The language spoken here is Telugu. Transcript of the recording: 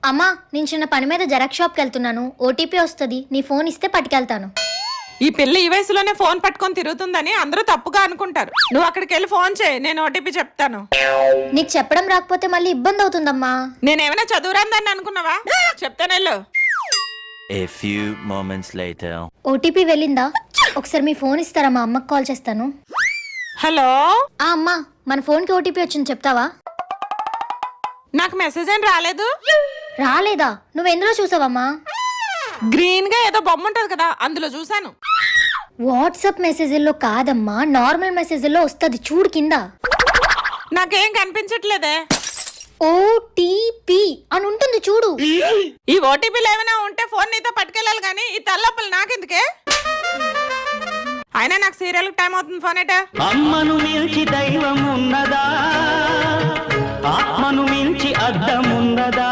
అమ్మా, నేను చిన్న పని మీద జెరాక్స్ షాప్కి వెళ్తున్నాను. ఓటీపీ వస్తుంది, నీ ఫోన్ ఇస్తే పట్టుకెళ్తాను. ఈ పిల్ల ఈ వయసులోనే ఫోన్ పట్టుకొని తిరుగుతుందని అందరూ తప్పుగా అనుకుంటారు. నువ్వు అక్కడికి వెళ్ళి ఫోన్ చేయి, నేను ఓటీపీ చెప్తాను. నీకు చెప్పడం రాకపోతే మళ్ళీ ఇబ్బంది అవుతుందమ్మా. నేనేమైనా చదువురాందని అనుకున్నావా? చెప్తానెళ్ళు. A few moments later. OTP వెళ్ళిందా? ఒకసారి మీ ఫోన్ ఇస్తారా, మా అమ్మకి కాల్ చేస్తాను. హలో అమ్మా, మన ఫోన్కి ఓటీపీ వచ్చింది, చెప్తావా? నాకు మెసేజ్ ఏం రాలేదు. రాలేదా? నువ్వు ఎందులో చూసావమ్మా? గ్రీన్ గా ఏదో బొమ్మ ఉంటది కదా, అందులో చూసాను. వాట్సాప్ మెసేజ్లో కాదమ్మా, నార్మల్ మెసేజ్లో వస్తుంది, చూడు కింద. నాకేం కనిపించట్లేదే. ఓటీపీ అని ఉంటుంది, చూడు. ఈ ఓటీపీలు ఏమైనా ఉంటే ఫోన్ నీతో పట్టుకెళ్ళాలి కానీ ఈ తల్లొప్పులు నాకెందుకే? అయినా నాకు సీరియల్ టైం అవుతుంది, ఫోన్ ఏటా? అమ్మను మించి దైవం ఉన్నదా, ఆత్మను మించి అద్దం ఉన్నదా?